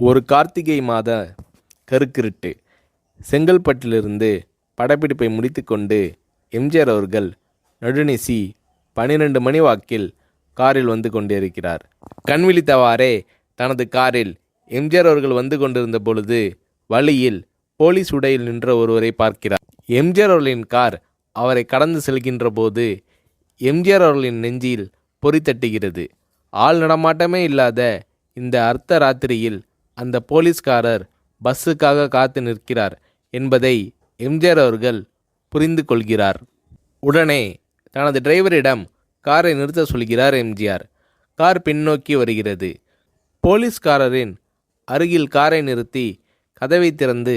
ஒரு கார்த்திகை மாத கருக்கிருட்டு. செங்கல்பட்டிலிருந்து படப்பிடிப்பை முடித்துக்கொண்டு எம்ஜிஆர் அவர்கள் நடுநிசி 12 மணி வாக்கில் காரில் வந்து கொண்டிருக்கிறார். கண் விழித்தவாறே தனது காரில் எம்ஜிஆர் அவர்கள் வந்து கொண்டிருந்த பொழுது வழியில் போலீஸ் உடையில் நின்ற ஒருவரை பார்க்கிறார். எம்ஜிஆர் அவர்களின் கார் அவரை கடந்து செல்கின்ற போது எம்ஜிஆர் அவர்களின் நெஞ்சில் பொறி தட்டுகிறது. ஆள் நடமாட்டமே இல்லாத இந்த அர்த்த ராத்திரியில் அந்த போலீஸ்காரர் பஸ்ஸுக்காக காத்து நிற்கிறார் என்பதை எம்ஜிஆர் அவர்கள் புரிந்து கொள்கிறார். உடனே தனது டிரைவரிடம் காரை நிறுத்த சொல்கிறார் எம்ஜிஆர். கார் பின்னோக்கி வருகிறது. போலீஸ்காரரின் அருகில் காரை நிறுத்தி கதவை திறந்து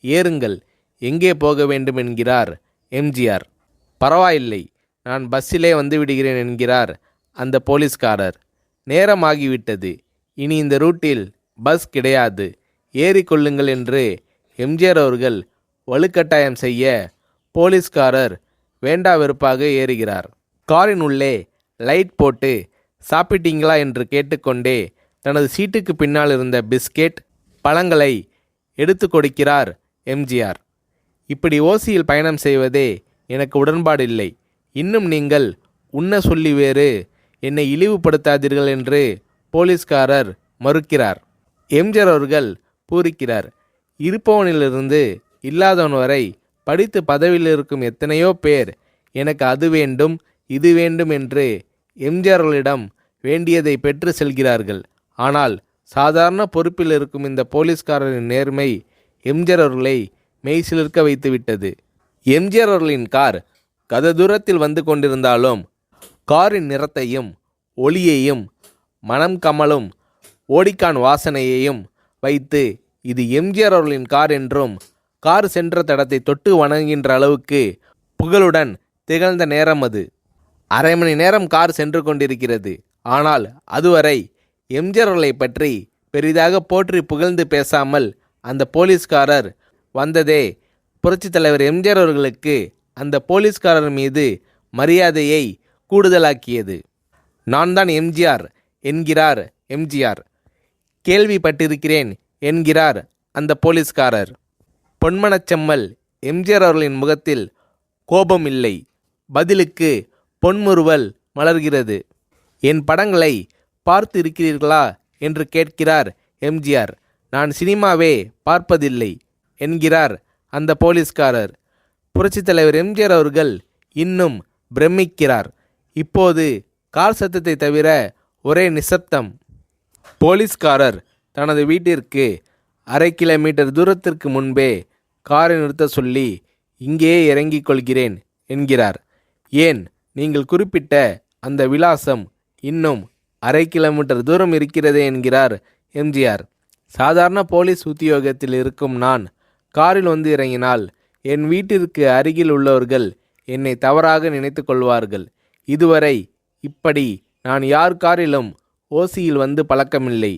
ஏறுங்கள், எங்கே போக வேண்டும் என்கிறார் எம்ஜிஆர். பரவாயில்லை, நான் பஸ்ஸிலே வந்து விடுகிறேன் என்கிறார் அந்த போலீஸ்காரர். நேரமாகிவிட்டது, இனி இந்த ரூட்டில் பஸ் கிடையாது, ஏறிக்கொள்ளுங்கள் என்று எம்ஜிஆர் அவர்கள் வலுக்கட்டாயம் செய்ய போலீஸ்காரர் வேண்டா வெறுப்பாக ஏறுகிறார். காரின் உள்ளே லைட் போட்டு சாப்பிட்டீங்களா என்று கேட்டுக்கொண்டே தனது சீட்டுக்கு பின்னால் இருந்த பிஸ்கெட் பழங்களை எடுத்து கொடுக்கிறார் எம்ஜிஆர். இப்படி ஓசியில் பயணம் செய்வதே எனக்கு உடன்பாடில்லை. இன்னும் நீங்கள் உண்ண சொல்லி வேறு என்னை இழிவுபடுத்தாதீர்கள் என்று போலீஸ்காரர் மறுக்கிறார். எம்ஜிஆர் அவர்கள் பூரிக்கிறார். இருப்பவனிலிருந்து இல்லாதவன் வரை படித்து பதவியில் இருக்கும் எத்தனையோ பேர் எனக்கு அது வேண்டும் இது வேண்டும் என்று எம்ஜிஆர் அவர்களிடம் வேண்டியதை பெற்று செல்கிறார்கள். ஆனால் சாதாரண பொறுப்பில் இருக்கும் இந்த போலீஸ்காரரின் நேர்மை எம்ஜிஆர் அவர்களை மெய்சிலிர்க்க வைத்துவிட்டது. எம்ஜிஆர் அவர்களின் கார் கத தூரத்தில் வந்து கொண்டிருந்தாலும் காரின் நிறத்தையும் ஒளியையும் மனம் கமலும் ஓடிக்கான் வாசனையையும் வைத்து இது எம்ஜிஆர் அவர்களின் கார் என்றும் கார் சென்ற தடத்தை தொட்டு வணங்குகின்ற அளவுக்கு புகழுடன் திகழ்ந்த நேரம் அது. அரை மணி நேரம் கார் சென்று கொண்டிருக்கிறது. ஆனால் அதுவரை எம்ஜிஆர் அவர்களை பற்றி பெரிதாக போற்றி புகழ்ந்து பேசாமல் அந்த போலீஸ்காரர் வந்ததே புரட்சித் தலைவர் எம்ஜிஆர் அவர்களுக்கு அந்த போலீஸ்காரர் மீது மரியாதையை கூடுதலாக்கியது. நான் தான் எம்ஜிஆர் என்கிறார் எம்ஜிஆர். கேள்விப்பட்டிருக்கிறேன் என்கிறார் அந்த போலீஸ்காரர். பொன்மனச்செம்மல் எம்ஜிஆர் அவர்களின் முகத்தில் கோபம் இல்லை, பதிலுக்கு பொன்முறுவல் மலர்கிறது. என் படங்களை பார்த்து இருக்கிறீர்களா என்று கேட்கிறார் எம்ஜிஆர். நான் சினிமாவே பார்ப்பதில்லை என்கிறார் அந்த போலீஸ்காரர். புரட்சித் தலைவர் எம்ஜிஆர் அவர்கள் இன்னும் பிரமிக்கிறார். இப்போது கார் சத்தத்தை தவிர ஒரே நிசப்தம். போலீஸ்காரர் தனது வீட்டிற்கு அரை கிலோமீட்டர் தூரத்திற்கு முன்பே காரை நிறுத்த சொல்லி இங்கேயே இறங்கிக் கொள்கிறேன் என்கிறார். ஏன், நீங்கள் குறிப்பிட்ட அந்த விலாசம் இன்னும் அரை கிலோமீட்டர் தூரம் இருக்கிறதே என்கிறார் எம்ஜிஆர். சாதாரண போலீஸ் உத்தியோகத்தில் இருக்கும் நான் காரில் வந்து இறங்கினால் என் வீட்டிற்கு அருகில் உள்ளவர்கள் என்னை தவறாக நினைத்து கொள்வார்கள். இதுவரை இப்படி நான் யார் காரிலும் ஓசியில் வந்து பழக்கமில்லை.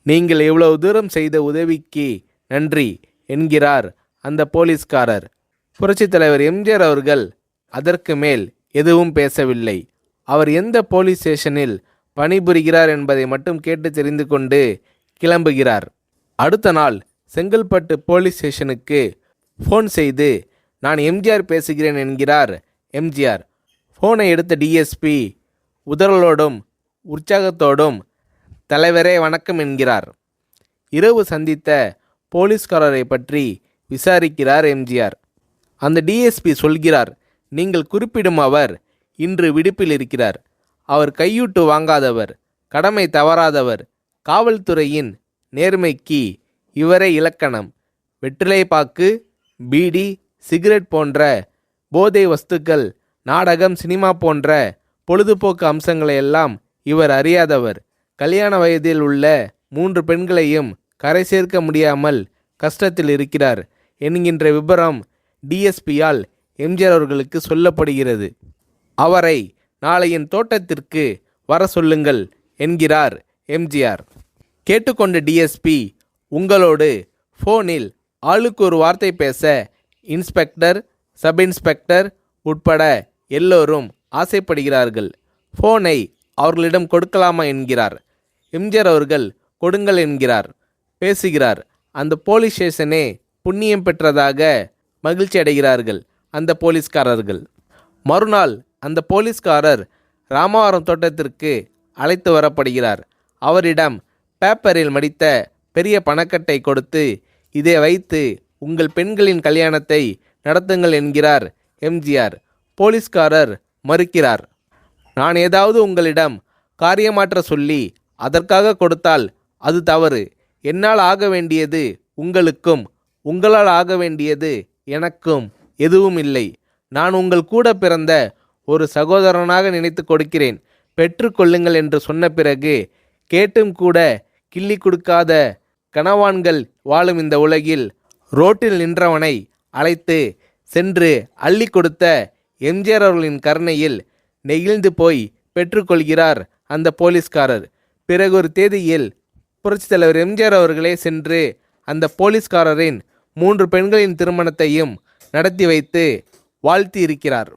நீங்கள் எவ்வளவு தூரம் செய்த உதவிக்கு நன்றி என்கிறார் அந்த போலீஸ்காரர். புரட்சித் தலைவர் எம்ஜிஆர் அவர்கள் அதற்கு மேல் எதுவும் பேசவில்லை. அவர் எந்த போலீஸ் ஸ்டேஷனில் பணிபுரிகிறார் என்பதை மட்டும் கேட்டு தெரிந்து கொண்டு கிளம்புகிறார். அடுத்த நாள் செங்கல்பட்டு போலீஸ் ஸ்டேஷனுக்கு ஃபோன் செய்து நான் எம்ஜிஆர் பேசுகிறேன் என்கிறார் எம்ஜிஆர். ஃபோனை எடுத்த டிஎஸ்பி உதறலோடும் உற்சாகத்தோடும் தலைவரே வணக்கம் என்கிறார். இரவு சந்தித்த போலீஸ்காரரை பற்றி விசாரிக்கிறார் எம்ஜிஆர். அந்த டிஎஸ்பி சொல்கிறார், நீங்கள் குறிப்பிடும் அவர் இன்று விடுப்பில் இருக்கிறார். அவர் கையூட்டு வாங்காதவர், கடமை தவறாதவர், காவல்துறையின் நேர்மைக்கு இவரே இலக்கணம். வெற்றிலை பாக்கு, பீடி, சிகரெட் போன்ற போதை வஸ்துக்கள், நாடகம், சினிமா போன்ற பொழுதுபோக்கு அம்சங்களையெல்லாம் இவர் அறியாதவர். கல்யாண வயதில் உள்ள 3 பெண்களையும் கரை சேர்க்க முடியாமல் கஷ்டத்தில் இருக்கிறார் என்கின்ற விபரம் டிஎஸ்பியால் எம்ஜிஆர் அவர்களுக்கு சொல்லப்படுகிறது. அவரை நாளை என் தோட்டத்திற்கு வர சொல்லுங்கள் என்கிறார் எம்ஜிஆர். கேட்டுக்கொண்ட டிஎஸ்பி உங்களோடு ஃபோனில் ஆளுக்கு ஒரு வார்த்தை பேச இன்ஸ்பெக்டர், சப் இன்ஸ்பெக்டர் உட்பட எல்லோரும் ஆசைப்படுகிறார்கள். ஃபோனை அவர்களிடம் கொடுக்கலாமா என்கிறார். எம்ஜிஆர் அவர்கள் கொடுங்கள் என்கிறார். பேசுகிறார். அந்த போலீஸ் ஸ்டேஷனே புண்ணியம் பெற்றதாக மகிழ்ச்சி அடைகிறார்கள் அந்த போலீஸ்காரர்கள். மறுநாள் அந்த போலீஸ்காரர் ராமவரம் தோட்டத்திற்கு அழைத்து வரப்படுகிறார். அவரிடம் பேப்பரில் மடித்த பெரிய பணக்கட்டை கொடுத்து, இதை வைத்து உங்கள் பெண்களின் கல்யாணத்தை நடத்துங்கள் என்கிறார் எம்ஜிஆர். போலீஸ்காரர் மறுக்கிறார். நான் ஏதாவது உங்களிடம் காரியமாற்ற சொல்லி அதற்காக கொடுத்தால் அது தவறு. என்னால் ஆக வேண்டியது உங்களுக்கும், உங்களால் ஆக வேண்டியது எனக்கும் எதுவும் இல்லை. நான் உங்கள் கூட பிறந்த ஒரு சகோதரனாக நினைத்து கொடுக்கிறேன், பெற்றுக்கொள்ளுங்கள் என்று சொன்ன பிறகு கேட்டும் கூட கிள்ளி கொடுக்காத கனவான்கள் வாழும் இந்த உலகில் ரோட்டில் நின்றவனை அழைத்து சென்று அள்ளி கொடுத்த எம்ஜிஆர் அவர்களின் கருணையில் நெகிழ்ந்து போய் பெற்றுக்கொள்கிறார் அந்த போலீஸ்காரர். பிறகு ஒரு தேதியில் புரட்சித் தலைவர் எம்ஜிஆர் அவர்களே சென்று அந்த போலீஸ்காரரின் 3 பெண்களின் திருமணத்தையும் நடத்தி வைத்து வாழ்த்தி இருக்கிறார்.